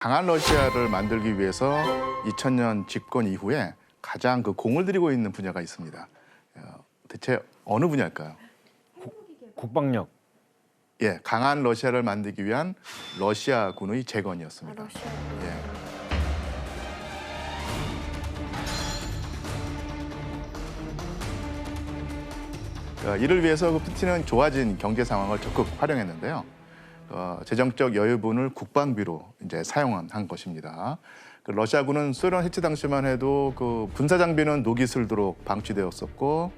강한 러시아를 만들기 위해서 2000년 집권 이후에 가장 공을 들이고 있는 분야가 있습니다. 대체 어느 분야일까요? 국방력. 예, 강한 러시아를 만들기 위한 러시아군의 재건이었습니다. 러시아. 예. 이를 위해서 푸틴은 좋아진 경제 상황을 적극 활용했는데요. 재정적 여유분을 국방비로 이제 사용한 것입니다. 러시아군은 소련 해체 당시만 해도 군사 장비는 노기술도록 방치되었었고,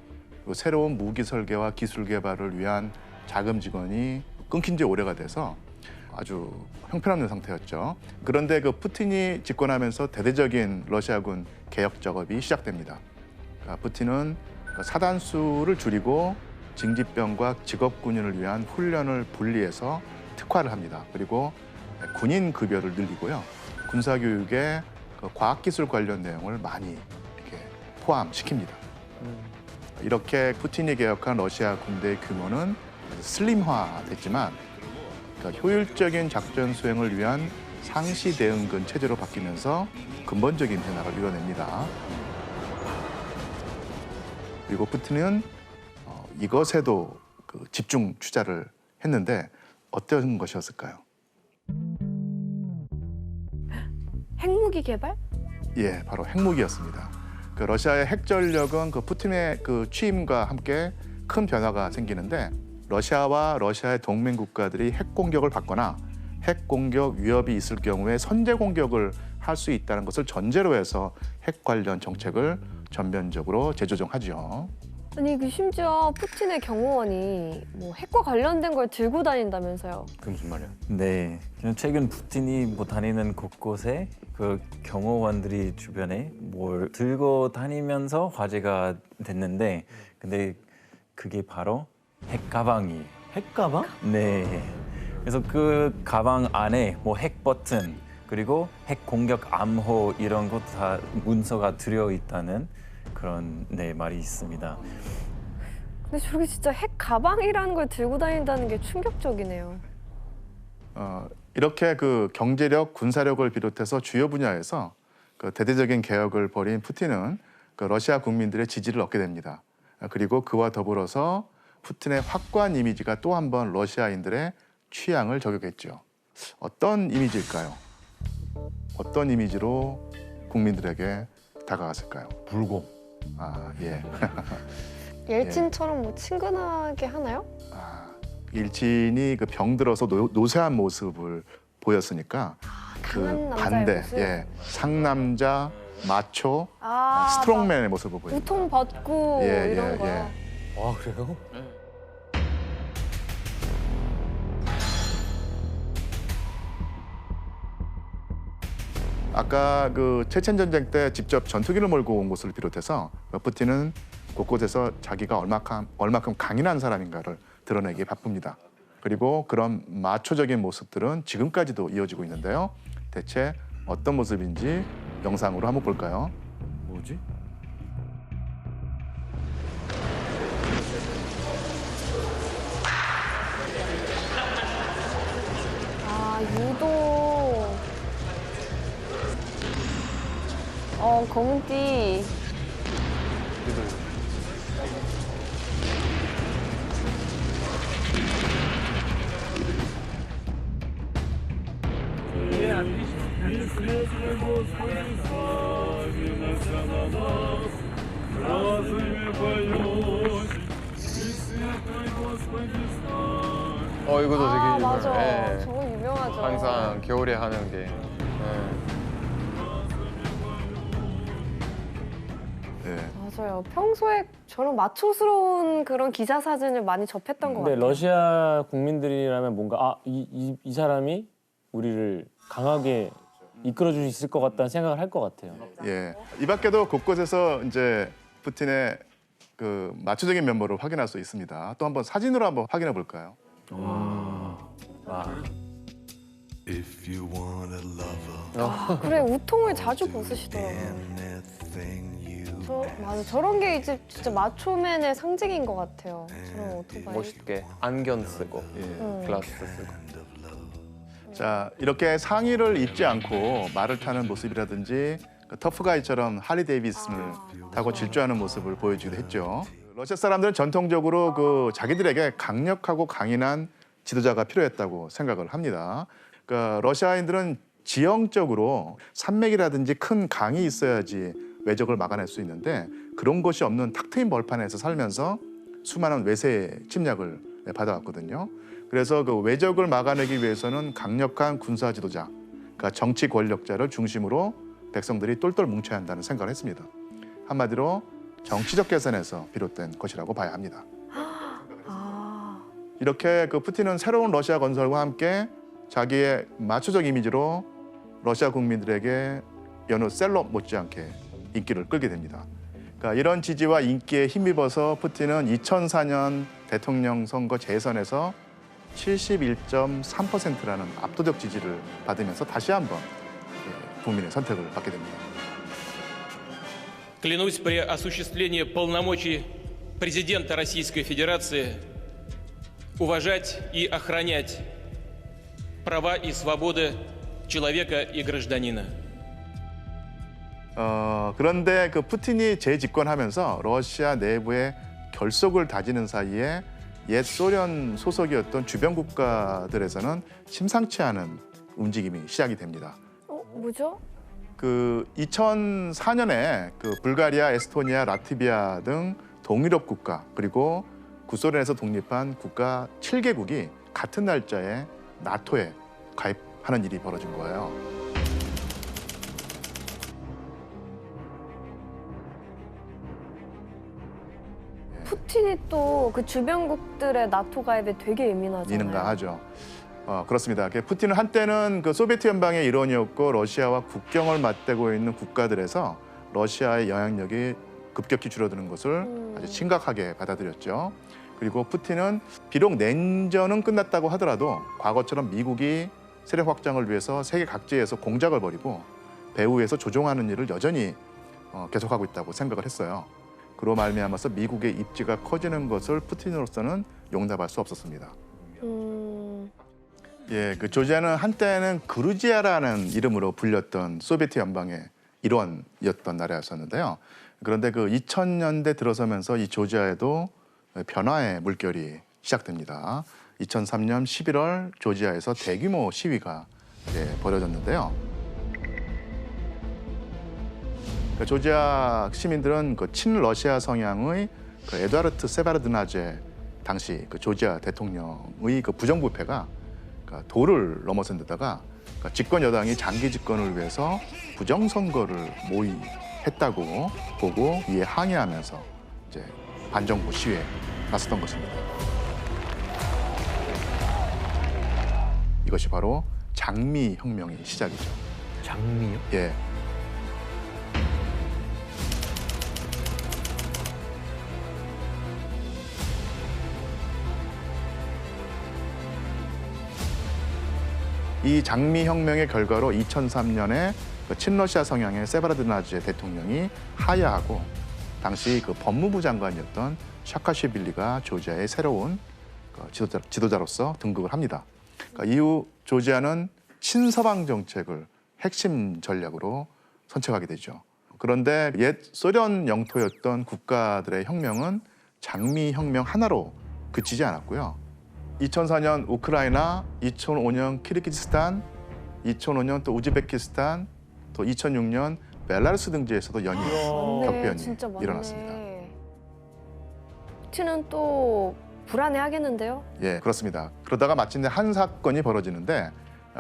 새로운 무기 설계와 기술 개발을 위한 자금 지원이 끊긴 지 오래가 돼서 아주 형편없는 상태였죠. 그런데 푸틴이 집권하면서 대대적인 러시아군 개혁 작업이 시작됩니다. 푸틴은 사단수를 줄이고 징집병과 직업군인을 위한 훈련을 분리해서 특화를 합니다. 그리고 군인 급여를 늘리고요. 군사교육에 과학기술 관련 내용을 많이 이렇게 포함시킵니다. 이렇게 푸틴이 개혁한 러시아 군대의 규모는 슬림화됐지만 효율적인 작전 수행을 위한 상시 대응근 체제로 바뀌면서 근본적인 변화를 이뤄냅니다. 그리고 푸틴은 이것에도 집중 투자를 했는데 어떤 것이었을까요? 핵무기 개발? 예, 바로 핵무기였습니다. 러시아의 핵 전력은 푸틴의 취임과 함께 큰 변화가 생기는데, 러시아와 러시아의 동맹 국가들이 핵 공격을 받거나 핵 공격 위협이 있을 경우에 선제 공격을 할 수 있다는 것을 전제로 해서 핵 관련 정책을 전면적으로 재조정하죠. 아니 심지어 푸틴의 경호원이 핵과 관련된 걸 들고 다닌다면서요. 그게 무슨 말이야? 네, 최근 푸틴이 다니는 곳곳에 경호원들이 주변에 뭘 들고 다니면서 화제가 됐는데, 근데 그게 바로 핵 가방이에요. 핵 가방? 네, 그래서 그 가방 안에 핵 버튼 그리고 핵 공격 암호 이런 것 다 문서가 들어 있다는 그런 말이 있습니다. 근데 저렇게 진짜 핵 가방이라는 걸 들고 다닌다는 게 충격적이네요. 이렇게 경제력, 군사력을 비롯해서 주요 분야에서 대대적인 개혁을 벌인 푸틴은 러시아 국민들의 지지를 얻게 됩니다. 그리고 그와 더불어서 푸틴의 확고한 이미지가 또 한 번 러시아인들의 취향을 저격했죠. 어떤 이미지일까요? 어떤 이미지로 국민들에게 다가갔을까요? 불곰. 아, 예. 옐친처럼 친근하게 하나요? 일진이 병들어서 노쇠한 모습을 보였으니까 강한 남자의 반대, 모습? 예, 상남자, 마초, 스트롱맨의 모습을 보입니다. 우통 벗고 예, 이런 예, 거요. 아 그래요? 아까 체첸 전쟁 때 직접 전투기를 몰고 온 것을 비롯해서 푸틴은 곳곳에서 자기가 얼마큼 강인한 사람인가를 드러내기에 바쁩니다. 그리고 그런 마초적인 모습들은 지금까지도 이어지고 있는데요. 대체 어떤 모습인지 영상으로 한번 볼까요? 뭐지? 유도. 검은띠. 이것도 되게 유명해요. 맞아. 예. 저거 유명하죠. 항상 겨울에 하는 게. 네. 맞아요. 평소에 저런 마초스러운 그런 기사 사진을 많이 접했던 것 근데 같아요. 러시아 국민들이라면 뭔가 이 사람이 우리를 강하게 이끌어줄 수 있을 것 같다는 생각을 할 것 같아요. 예. 이 밖에도 곳곳에서 이제 푸틴의 마초적인 면모를 확인할 수 있습니다. 또 한번 사진으로 한번 확인해 볼까요? If you want a lover, 그래, 우통을 자주 벗으시더라고요. anything you 맞아. 저런 게 이제 진짜 마초맨의 상징인 것 같아요. 저런 오토바이. 멋있게 안경 쓰고 예. 글라스 쓰고. 자, 이렇게 상의를 입지 않고 말을 타는 모습이라든지 그 터프가이처럼 하리 데이비슨을 타고 질주하는 모습을 보여주기도 했죠. 러시아 사람들은 전통적으로 그 자기들에게 강력하고 강인한 지도자가 필요했다고 생각을 합니다. 그러니까 러시아인들은 지형적으로 산맥이라든지 큰 강이 있어야지 외적을 막아낼 수 있는데 그런 것이 없는 탁 트인 벌판에서 살면서 수많은 외세 침략을 받아왔거든요. 그래서 그 외적을 막아내기 위해서는 강력한 군사 지도자, 그러니까 정치 권력자를 중심으로 백성들이 똘똘 뭉쳐야 한다는 생각을 했습니다. 한마디로 정치적 계산에서 비롯된 것이라고 봐야 합니다. 이렇게 그 푸틴은 새로운 러시아 건설과 함께 자기의 마초적 이미지로 러시아 국민들에게 여느 셀럽 못지않게 인기를 끌게 됩니다. 그러니까 이런 지지와 인기에 힘입어서 푸틴은 2004년 대통령 선거 재선에서 71.3%라는 압도적 지지를 받으면서 다시 한번 국민의 선택을 받게 됩니다. Клянусь при осуществлении полномочий президента Российской Федерации уважать и охранять права и свободы человека и гражданина. 그런데 그 푸틴이 재집권하면서 러시아 내부의 결속을 다지는 사이에 옛 소련 소속이었던 주변 국가들에서는 심상치 않은 움직임이 시작이 됩니다. 뭐죠? 그 2004년에 그 불가리아, 에스토니아, 라트비아 등 동유럽 국가 그리고 구소련에서 독립한 국가 7개국이 같은 날짜에 나토에 가입하는 일이 벌어진 거예요. 푸틴이 또 그 주변국들의 나토 가입에 되게 예민하잖아요. 이능가하죠. 그렇습니다. 푸틴은 한때는 그 소비에트 연방의 일원이었고 러시아와 국경을 맞대고 있는 국가들에서 러시아의 영향력이 급격히 줄어드는 것을 아주 심각하게 받아들였죠. 그리고 푸틴은 비록 냉전은 끝났다고 하더라도 과거처럼 미국이 세력 확장을 위해서 세계 각지에서 공작을 벌이고 배후에서 조종하는 일을 여전히 계속하고 있다고 생각을 했어요. 그로 말미암아서 미국의 입지가 커지는 것을 푸틴으로서는 용납할 수 없었습니다. 예, 그 조지아는 한때는 그루지아라는 이름으로 불렸던 소비에트 연방의 일원이었던 나라였었는데요. 그런데 그 2000년대 들어서면서 이 조지아에도 변화의 물결이 시작됩니다. 2003년 11월 조지아에서 대규모 시위가 벌어졌는데요. 조지아 시민들은 그 친러시아 성향의 그 에두아르트 세바르드나제 당시 그 조지아 대통령의 그 부정부패가 도를 넘어선 데다가 집권 여당이 장기 집권을 위해서 부정선거를 모의했다고 보고 이에 항의하면서 이제 반정부 시위에 나섰던 것입니다. 이것이 바로 장미 혁명의 시작이죠. 장미요? 예. 이 장미 혁명의 결과로 2003년에 그 친러시아 성향의 세바르드나제 대통령이 하야하고 당시 그 법무부 장관이었던 샤카쉐빌리가 조지아의 새로운 지도자로서 등극을 합니다. 그러니까 이후 조지아는 친서방 정책을 핵심 전략으로 선택하게 되죠. 그런데 옛 소련 영토였던 국가들의 혁명은 장미 혁명 하나로 그치지 않았고요. 2004년 우크라이나, 2005년 키르기즈스탄, 2005년 또 우즈베키스탄, 또 2006년 벨라루스 등지에서도 연이어 맞네, 격변이 진짜 맞네. 일어났습니다. 푸틴은 또 불안해하겠는데요? 예, 그렇습니다. 그러다가 마침내 한 사건이 벌어지는데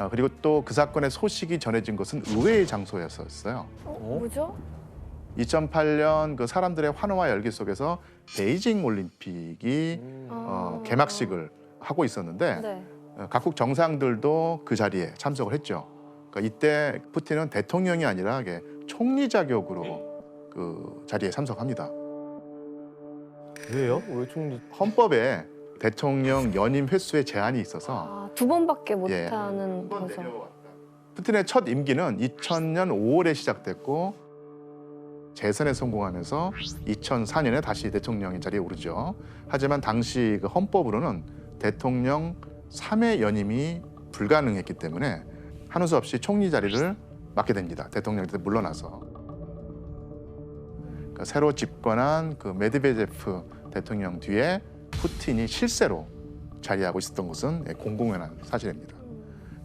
그리고 또 그 사건의 소식이 전해진 것은 의외의 장소였었어요. 뭐죠? 2008년 그 사람들의 환호와 열기 속에서 베이징 올림픽이 개막식을 하고 있었는데 네. 각국 정상들도 그 자리에 참석을 했죠. 그러니까 이때 푸틴은 대통령이 아니라 총리 자격으로 그 자리에 참석합니다. 왜요? 왜 총리? 헌법에 대통령 연임 횟수에 제한이 있어서 두 번밖에 예. 못하는 거죠. 푸틴의 첫 임기는 2000년 5월에 시작됐고 재선에 성공하면서 2004년에 다시 대통령의 자리에 오르죠. 하지만 당시 그 헌법으로는 대통령 3회 연임이 불가능했기 때문에 하는 수 없이 총리 자리를 맡게 됩니다. 대통령한테 물러나서. 그러니까 새로 집권한 그 메드베제프 대통령 뒤에 푸틴이 실세로 자리하고 있었던 것은 공공연한 사실입니다.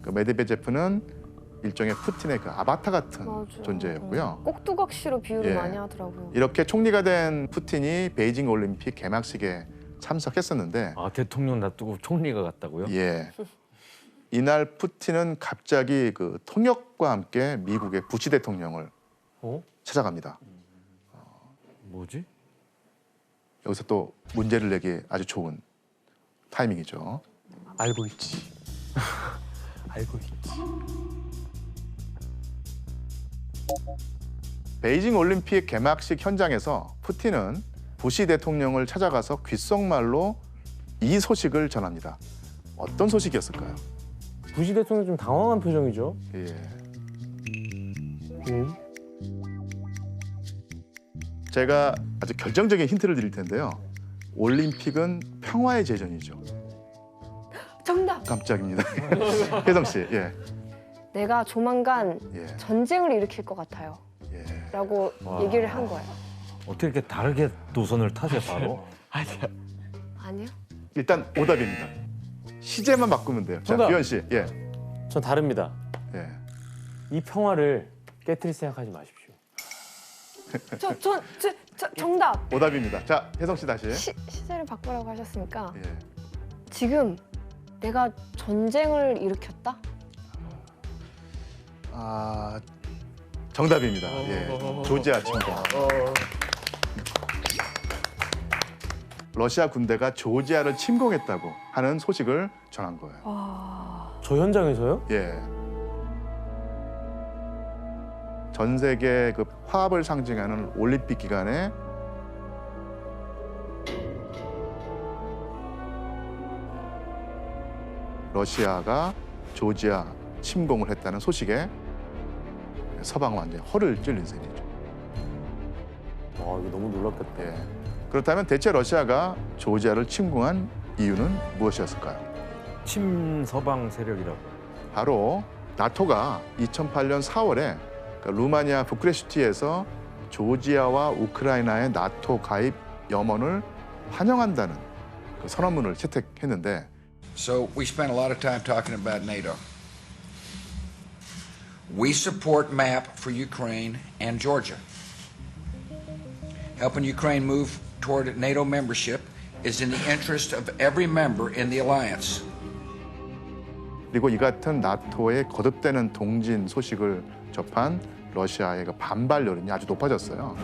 그 메드베제프는 일종의 푸틴의 그 아바타 같은 맞아. 존재였고요. 꼭두각시로 비유를 예. 많이 하더라고요. 이렇게 총리가 된 푸틴이 베이징 올림픽 개막식에 참석했었는데 아 대통령 놔두고 총리가 갔다고요? 예. 이날 푸틴은 갑자기 그 통역과 함께 미국의 부시 대통령을 어? 찾아갑니다. 뭐지? 여기서 또 문제를 내기 아주 좋은 타이밍이죠. 알고 있지. 알고 있지. 베이징 올림픽 개막식 현장에서 푸틴은 부시 대통령을 찾아가서 귓속말로 이 소식을 전합니다. 어떤 소식이었을까요? 부시 대통령 좀 당황한 표정이죠. 예. 제가 아주 결정적인 힌트를 드릴 텐데요. 올림픽은 평화의 제전이죠. 정답. 깜짝입니다. 혜성 씨, 예, 내가 조만간 예, 전쟁을 일으킬 것 같아요. 예. 라고 와. 얘기를 한 거예요. 어떻게 이렇게 다르게 노선을 타세요 바로? 아니요? 일단 오답입니다. 시제만 바꾸면 돼요. 자, 정답. 유현 씨, 예, 전 다릅니다. 예. 이 평화를 깨트릴 생각하지 마십시오. 정답. 오답입니다. 자, 혜성 씨 다시. 시제를 바꾸라고 하셨으니까 예. 지금 내가 전쟁을 일으켰다? 아, 정답입니다. 예, 조지아 침공. 러시아 군대가 조지아를 침공했다고 하는 소식을 전한 거예요. 저 현장에서요? 예. 전 세계 그 화합을 상징하는 올림픽 기간에 러시아가 조지아 침공을 했다는 소식에 서방은 완전히 허를 찔린 셈이죠. 와 이거 너무 놀랍겠다. 예. 그렇다면 대체 러시아가 조지아를 침공한 이유는 무엇이었을까요? 친서방 세력이라고. 바로 나토가 2008년 4월에 루마니아 부크레슈티에서 조지아와 우크라이나의 나토 가입 염원을 환영한다는 그 선언문을 채택했는데 So we spent a lot of time talking about NATO. We support MAP for Ukraine and Georgia. Helping Ukraine move toward NATO membership is in the interest of every member in the alliance. 그리고 이 같은 나토의 거듭되는 동진 소식을 접한 러시아의 그 반발 여론이 아주 높아졌어요.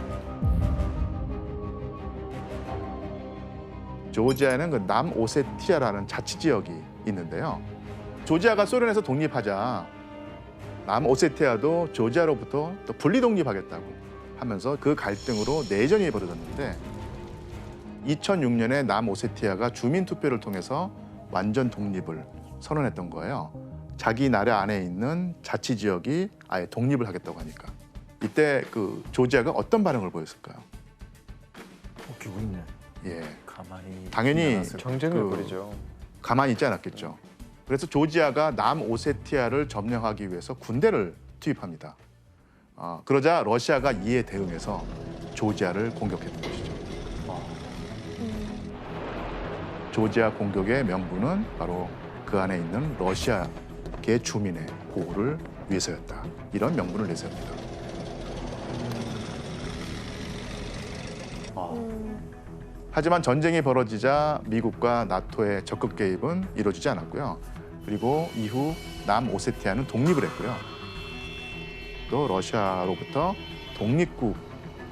조지아에는 그 남오세티아라는 자치 지역이 있는데요. 조지아가 소련에서 독립하자 남오세티아도 조지아로부터 또 분리 독립하겠다고 하면서 그 갈등으로 내전이 벌어졌는데 2006년에 남오세티아가 주민 투표를 통해서 완전 독립을 선언했던 거예요. 자기 나라 안에 있는 자치 지역이 아예 독립을 하겠다고 하니까 이때 그 조지아가 어떤 반응을 보였을까요? 웃기고 있네. 예, 가만히 당연히 경쟁을 그 벌이죠. 가만히 있지 않았겠죠. 그래서 조지아가 남오세티아를 점령하기 위해서 군대를 투입합니다. 그러자 러시아가 이에 대응해서 조지아를 공격했던 것이죠. 조지아 공격의 명분은 바로 그 안에 있는 러시아계 주민의 보호를 위해서였다. 이런 명분을 내세웁니다. 하지만 전쟁이 벌어지자 미국과 나토의 적극 개입은 이루어지지 않았고요. 그리고 이후 남오세티아는 독립을 했고요. 또 러시아로부터 독립국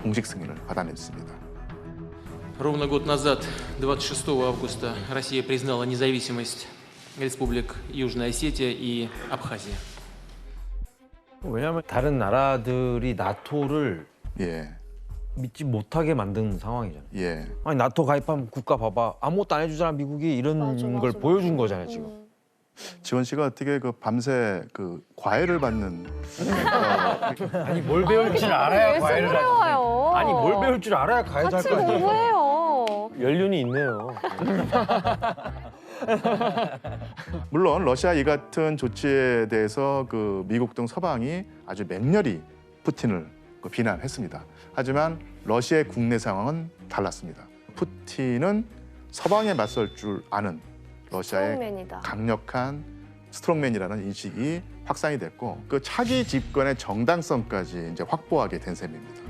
공식 승인을 받아냈습니다. Ровно год назад, 26 августа, Россия признала независимость республик Южная Осетия и Абхазия. 왜냐하면 다른 나라들이 나토를 예, 믿지 못하게 만든 상황이잖아요. 예. 아니 나토 가입한 국가 봐봐 아무것도 안 해주잖아 미국이 이런 걸 보여준 거잖아요 지금. 지원 씨가 어떻게 그 밤새 그 과외를 받는 아니 뭘 배울 줄 알아야 과외를 하지. 어려워요. 아니 뭘 배울 줄 알아야 과외도 할 같이 거 아니에요. 공부해요. 연륜이 있네요. 물론 러시아 이 같은 조치에 대해서 그 미국 등 서방이 아주 맹렬히 푸틴을 비난했습니다. 하지만 러시아의 국내 상황은 달랐습니다. 푸틴은 서방에 맞설 줄 아는 러시아의 스트롱맨이다. 강력한 스트롱맨이라는 인식이 확산이 됐고 그 차기 집권의 정당성까지 이제 확보하게 된 셈입니다.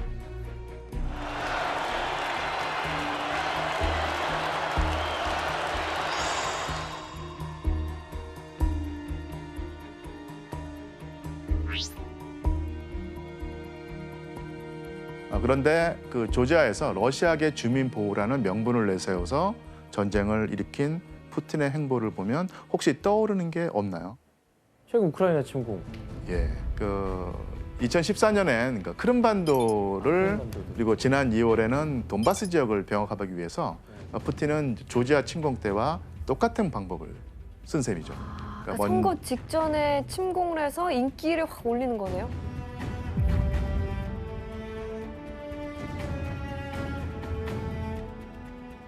그런데 그 조지아에서 러시아계 주민 보호라는 명분을 내세워서 전쟁을 일으킨 푸틴의 행보를 보면 혹시 떠오르는 게 없나요? 최근 우크라이나 침공. 예, 그 2014년엔 그 크림반도를 그리고 지난 2월에는 돈바스 지역을 병합하기 위해서 푸틴은 조지아 침공 때와 똑같은 방법을 쓴 셈이죠. 그러니까 선거 직전에 침공을 해서 인기를 확 올리는 거네요.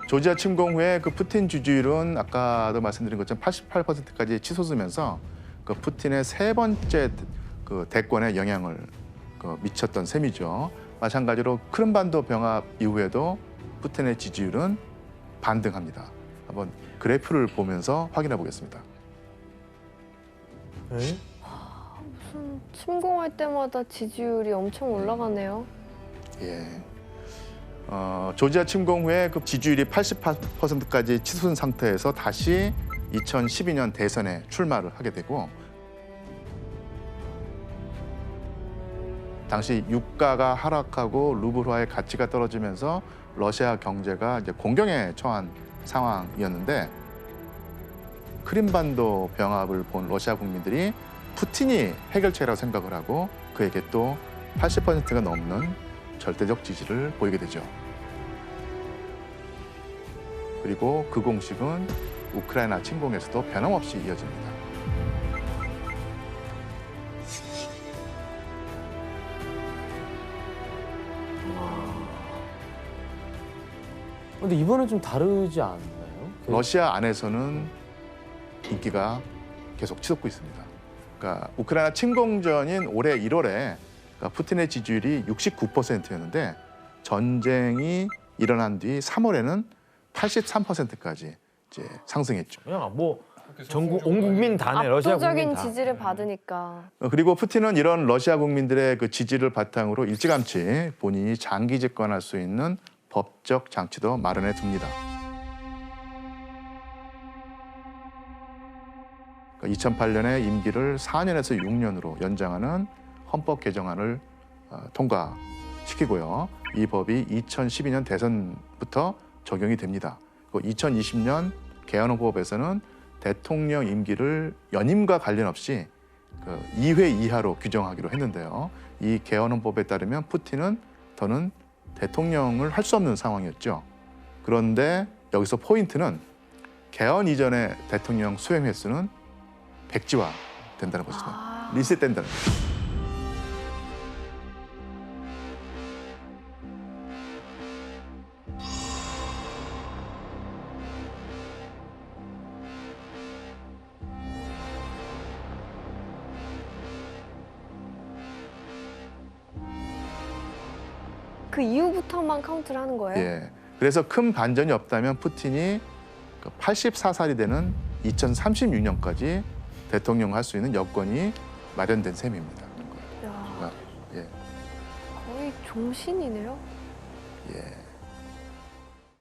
조지아 침공 후에 그 푸틴 지지율은 아까도 말씀드린 것처럼 88%까지 치솟으면서 그 푸틴의 세 번째 그 대권에 영향을 미쳤던 셈이죠. 마찬가지로 크림반도 병합 이후에도 푸틴의 지지율은 반등합니다. 한번 그래프를 보면서 확인해 보겠습니다. 에? 무슨 침공할 때마다 지지율이 엄청 올라가네요. 예. 조지아 침공 후에 그 지지율이 88%까지 치솟은 상태에서 다시 2012년 대선에 출마를 하게 되고 당시 유가가 하락하고 루블화의 가치가 떨어지면서 러시아 경제가 이제 공경에 처한 상황이었는데 크림반도 병합을 본 러시아 국민들이 푸틴이 해결책이라고 생각을 하고 그에게 또 80%가 넘는 절대적 지지를 보이게 되죠. 그리고 그 공식은 우크라이나 침공에서도 변함없이 이어집니다. 근데 이번엔 좀 다르지 않나요? 러시아 안에서는 인기가 계속 치솟고 있습니다. 그러니까 우크라이나 침공전인 올해 1월에 그러니까 푸틴의 지지율이 69%였는데 전쟁이 일어난 뒤 3월에는 83%까지 이제 상승했죠. 그냥 뭐 전국 온 국민 다네. 러시아 국민 압도적인 다. 지지를 받으니까. 그리고 푸틴은 이런 러시아 국민들의 그 지지를 바탕으로 일찌감치 본인이 장기 집권할 수 있는 법적 장치도 마련해 둡니다. 2008년에 임기를 4년에서 6년으로 연장하는 헌법 개정안을 통과시키고요. 이 법이 2012년 대선부터 적용이 됩니다. 2020년 개헌헌법에서는 대통령 임기를 연임과 관련 없이 2회 이하로 규정하기로 했는데요. 이 개헌헌법에 따르면 푸틴은 더는 대통령을 할 수 없는 상황이었죠. 그런데 여기서 포인트는 개헌 이전의 대통령 수행 횟수는 백지화 된다는 것입니다. 리셋된다는 거죠. 그 이후부터만 카운트를 하는 거예요? 예. 그래서 큰 반전이 없다면 푸틴이 84살이 되는 2036년까지 대통령 할 수 있는 여건이 마련된 셈입니다. 야, 예. 거의 종신이네요. 예.